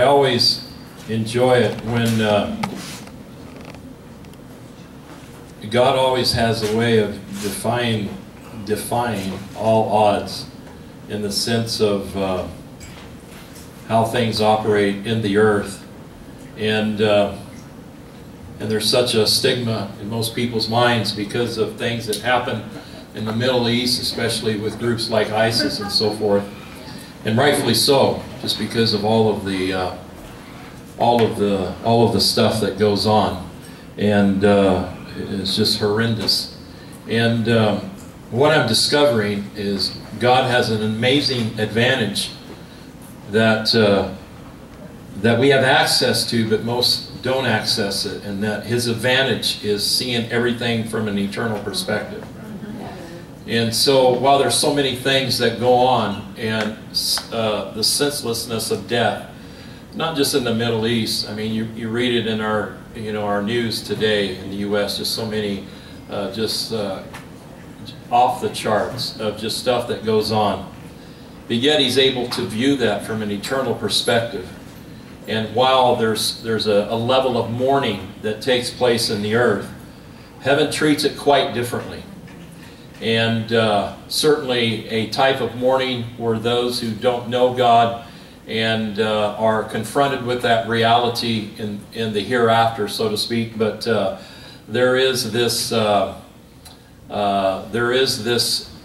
I always enjoy it when God always has a way of defying all odds in the sense of how things operate in the earth, and there's such a stigma in most people's minds because of things that happen in the Middle East, especially with groups like ISIS and so forth, and rightfully so, just because of all of the stuff that goes on, and it's just horrendous. And what I'm discovering is God has an amazing advantage that that we have access to, but most don't access it, and that His advantage is seeing everything from an eternal perspective. And so while there's so many things that go on, and the senselessness of death, not just in the Middle East, I mean, you read it in our our news today in the U.S., just so many off the charts of just stuff that goes on. But yet He's able to view that from an eternal perspective. And while there's a level of mourning that takes place in the earth, heaven treats it quite differently. And certainly a type of mourning where those who don't know God and are confronted with that reality in the hereafter, so to speak. But there is this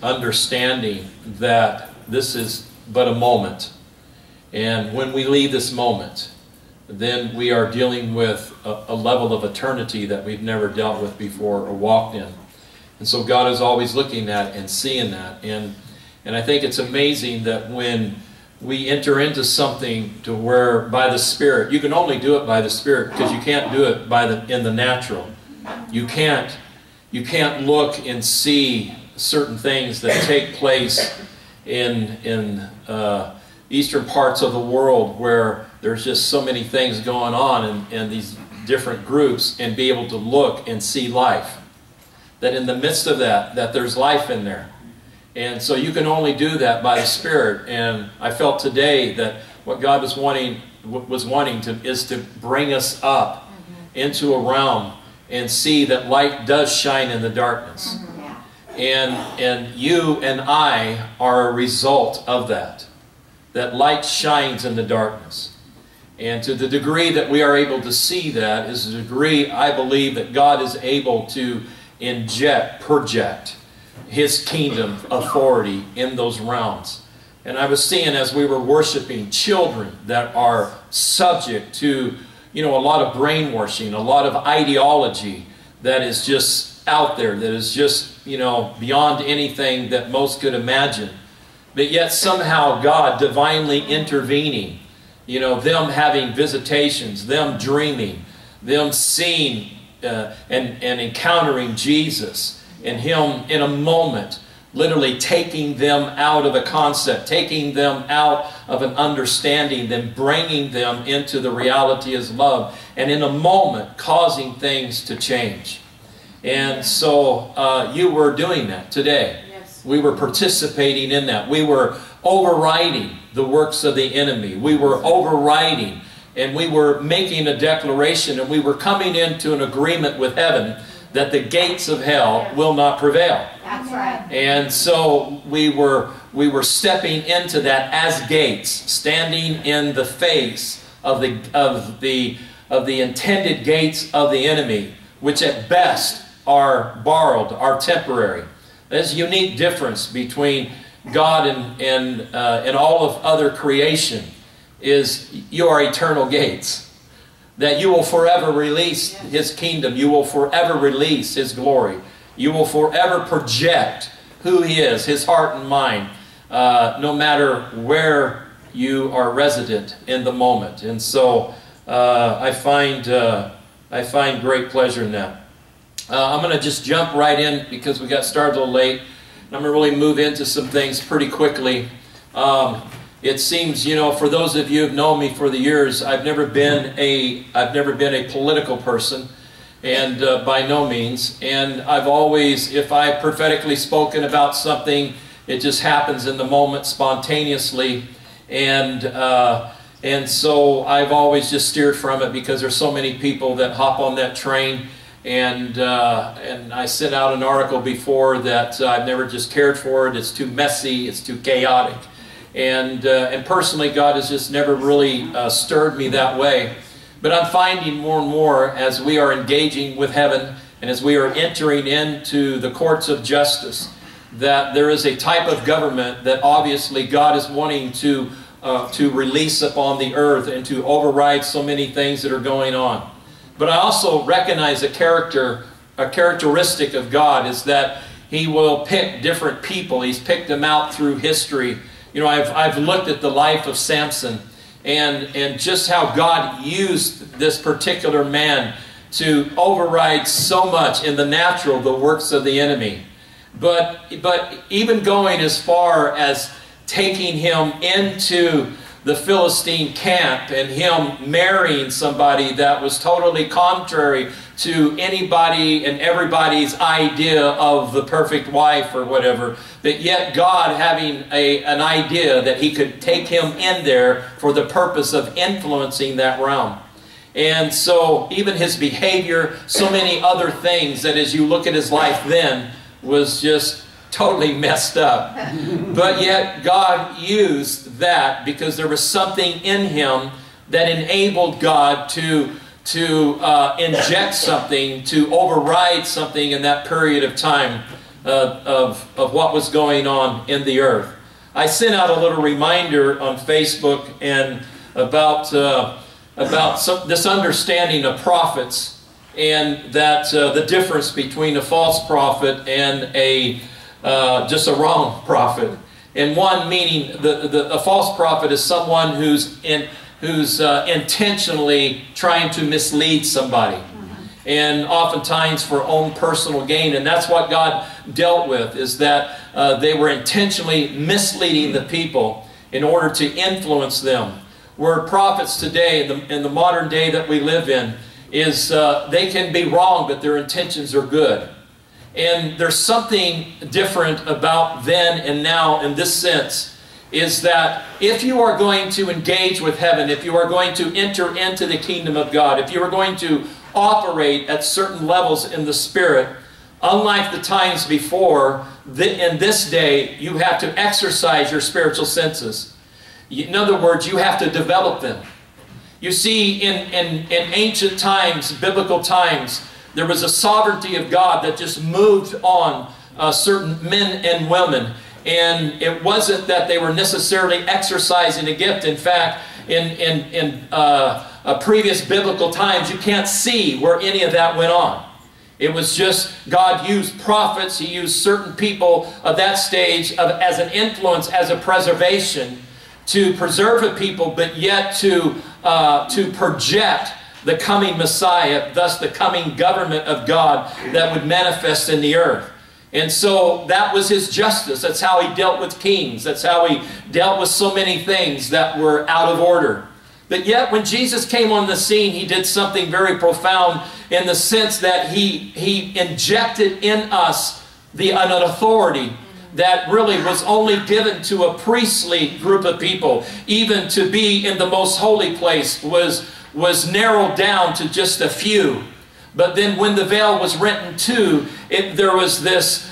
understanding that this is but a moment, and when we leave this moment, then we are dealing with a level of eternity that we've never dealt with before or walked in. And so God is always looking at and seeing that, and I think it's amazing that when we enter into something to where by the Spirit, you can only do it by the Spirit, because you can't do it in the natural. You can't look and see certain things that take place in eastern parts of the world where there's just so many things going on in these different groups, and be able to look and see life. That in the midst of that there's life in there. And so you can only do that by the Spirit. And I felt today that what God was wanting is to bring us up into a realm and see that light does shine in the darkness. And you and I are a result of that. That light shines in the darkness. And to the degree that we are able to see that is the degree I believe that God is able to project His kingdom authority in those realms. And I was seeing, as we were worshiping, children that are subject to a lot of brainwashing, a lot of ideology that is just out there, that is just beyond anything that most could imagine. But yet somehow God divinely intervening, them having visitations, them dreaming, them seeing and encountering Jesus, and Him in a moment literally taking them out of a concept, taking them out of an understanding, then bringing them into the reality of His love, and in a moment causing things to change. And so you were doing that today. Yes. We were participating in that. We were overriding the works of the enemy. We were overriding, and we were making a declaration, and we were coming into an agreement with heaven that the gates of hell will not prevail. That's right. And so we were stepping into that as gates, standing in the face of the intended gates of the enemy, which at best are borrowed, are temporary. There's a unique difference between God and all of other creation. Is you are eternal gates. That you will forever release His kingdom. You will forever release His glory. You will forever project who He is, His heart and mind, no matter where you are resident in the moment. And so I find great pleasure in that. I'm going to just jump right in because we got started a little late. I'm going to really move into some things pretty quickly. It seems, for those of you who have known me for the years, I've never been a political person, and by no means. And I've always, if I've prophetically spoken about something, it just happens in the moment, spontaneously. And And so I've always just steered from it because there's so many people that hop on that train. And I sent out an article before that I've never just cared for it. It's too messy. It's too chaotic. And personally, God has just never really stirred me that way. But I'm finding more and more as we are engaging with heaven and as we are entering into the courts of justice, that there is a type of government that obviously God is wanting to release upon the earth and to override so many things that are going on. But I also recognize a characteristic of God is that He will pick different people. He's picked them out through history. You know, I've looked at the life of Samson and just how God used this particular man to override so much in the natural, the works of the enemy. But even going as far as taking him into the Philistine camp and him marrying somebody that was totally contrary to anybody and everybody's idea of the perfect wife or whatever, but yet God having an idea that He could take him in there for the purpose of influencing that realm. And so even his behavior, so many other things that as you look at his life then was just totally messed up. But yet God used that because there was something in him that enabled God to inject something, to override something in that period of time of what was going on in the earth. I sent out a little reminder on Facebook and about this understanding of prophets, and that the difference between a false prophet and just a wrong prophet. And one meaning a false prophet is someone who's intentionally trying to mislead somebody, and oftentimes for own personal gain. And that's what God dealt with, is that they were intentionally misleading the people in order to influence them. Where prophets today, in the modern day that we live in, is they can be wrong, but their intentions are good. And there's something different about then and now in this sense, is that if you are going to engage with heaven, if you are going to enter into the kingdom of God, if you are going to operate at certain levels in the Spirit, unlike the times before, in this day, you have to exercise your spiritual senses. In other words, you have to develop them. You see, in ancient times, biblical times, there was a sovereignty of God that just moved on certain men and women. And it wasn't that they were necessarily exercising a gift. In fact, in previous biblical times, you can't see where any of that went on. It was just God used prophets. He used certain people of that stage as an influence, as a preservation, to preserve a people, but yet to project the coming Messiah, thus the coming government of God that would manifest in the earth. And so that was His justice. That's how He dealt with kings. That's how He dealt with so many things that were out of order. But yet when Jesus came on the scene, He did something very profound in the sense that He injected in us an authority that really was only given to a priestly group of people. Even to be in the most holy place was narrowed down to just a few. But then when the veil was rent too, there was this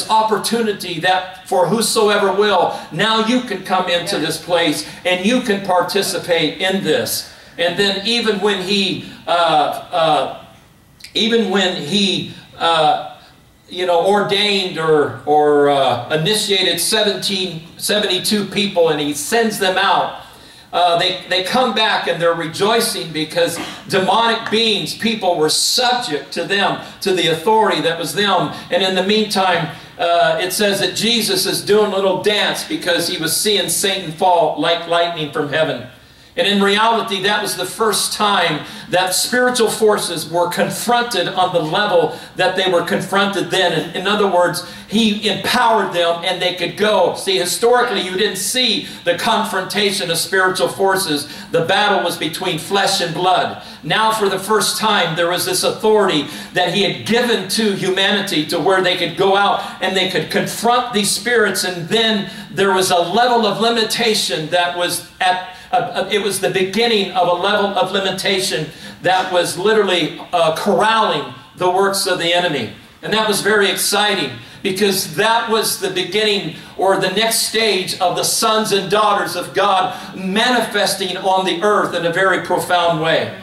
opportunity that for whosoever will, now you can come into this place and you can participate in this. And then even when he ordained or initiated 72 people, and He sends them out. They come back and they're rejoicing because demonic beings, people were subject to them, to the authority that was them. And in the meantime, it says that Jesus is doing a little dance because He was seeing Satan fall like lightning from heaven. And in reality, that was the first time that spiritual forces were confronted on the level that they were confronted then. In other words, He empowered them and they could go. See, historically, you didn't see the confrontation of spiritual forces. The battle was between flesh and blood. Now, for the first time, there was this authority that He had given to humanity to where they could go out and they could confront these spirits. And then there was a level of limitation that was it was the beginning of a level of limitation that was literally corralling the works of the enemy. And that was very exciting, because that was the beginning or the next stage of the sons and daughters of God manifesting on the earth in a very profound way.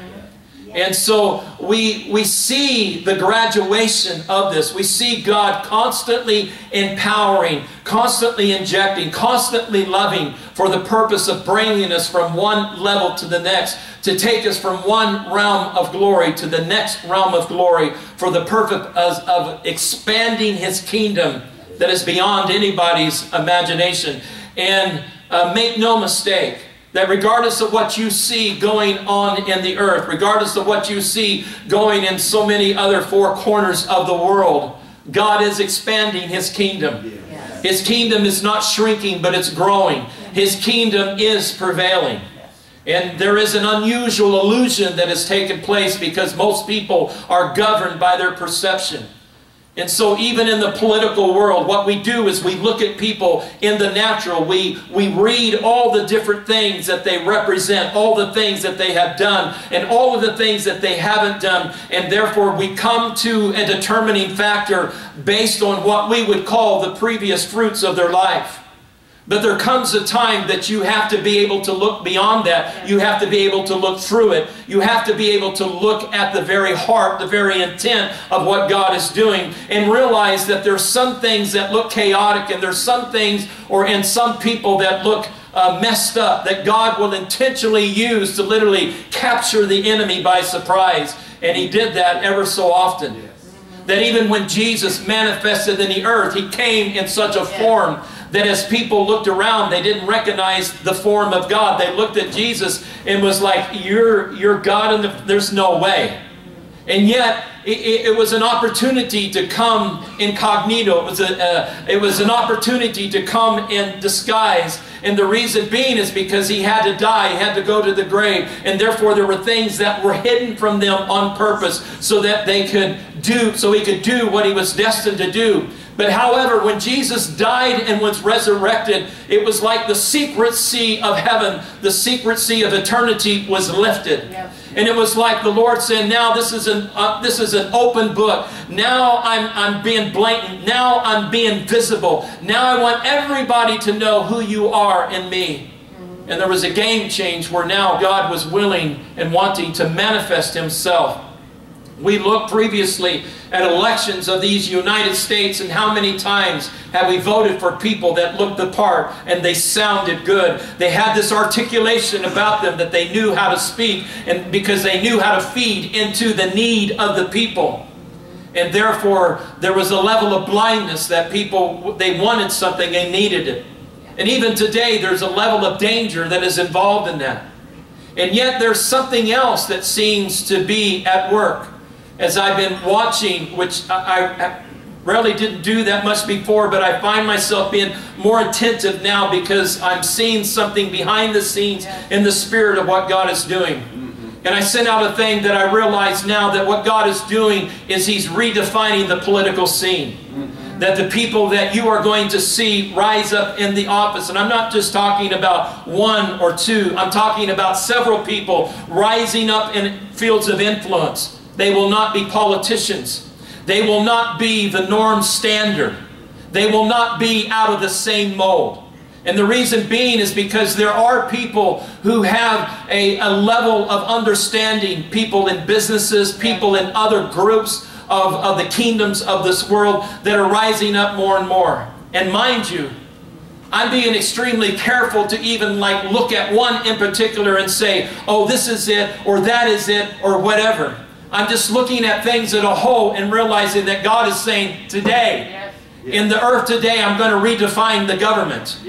And so we see the graduation of this. We see God constantly empowering, constantly injecting, constantly loving for the purpose of bringing us from one level to the next, to take us from one realm of glory to the next realm of glory, for the purpose of expanding His kingdom that is beyond anybody's imagination. And make no mistake, that regardless of what you see going on in the earth, regardless of what you see going in so many other four corners of the world, God is expanding His kingdom. Yes. His kingdom is not shrinking, but it's growing. His kingdom is prevailing. And there is an unusual illusion that has taken place, because most people are governed by their perception. And so even in the political world, what we do is we look at people in the natural. We read all the different things that they represent, all the things that they have done, and all of the things that they haven't done. And therefore we come to a determining factor based on what we would call the previous fruits of their life. But there comes a time that you have to be able to look beyond that. You have to be able to look through it. You have to be able to look at the very heart, the very intent of what God is doing, and realize that there's some things that look chaotic, and there's some things and some people that look messed up, that God will intentionally use to literally capture the enemy by surprise. And He did that ever so often. That even when Jesus manifested in the earth, He came in such a form that as people looked around, they didn't recognize the form of God. They looked at Jesus and was like, you're God, and there's no way. And yet, it was an opportunity to come incognito. It was an opportunity to come in disguise. And the reason being is because He had to die. He had to go to the grave. And therefore, there were things that were hidden from them on purpose so that He could do what He was destined to do. But however, when Jesus died and was resurrected, it was like the secret sea of heaven, the secret sea of eternity was lifted. Yeah. And it was like the Lord said, now this is an open book. Now I'm being blatant. Now I'm being visible. Now I want everybody to know who you are in me. And there was a game change where now God was willing and wanting to manifest Himself. We looked previously at elections of these United States, and how many times have we voted for people that looked the part and they sounded good. They had this articulation about them that they knew how to speak, and because they knew how to feed into the need of the people. And therefore there was a level of blindness that people, they wanted something, they needed it. And even today there's a level of danger that is involved in that. And yet there's something else that seems to be at work. As I've been watching, which I rarely didn't do that much before, but I find myself being more attentive now because I'm seeing something behind the scenes in the spirit of what God is doing. And I sent out a thing that I realize now that what God is doing is He's redefining the political scene. That the people that you are going to see rise up in the office, and I'm not just talking about one or two, I'm talking about several people rising up in fields of influence. They will not be politicians. They will not be the norm standard. They will not be out of the same mold. And the reason being is because there are people who have a level of understanding, people in businesses, people in other groups of the kingdoms of this world that are rising up more and more. And mind you, I'm being extremely careful to even look at one in particular and say, oh, this is it, or that is it, or whatever. I'm just looking at things as a whole and realizing that God is saying, today, in the earth today, I'm going to redefine the government.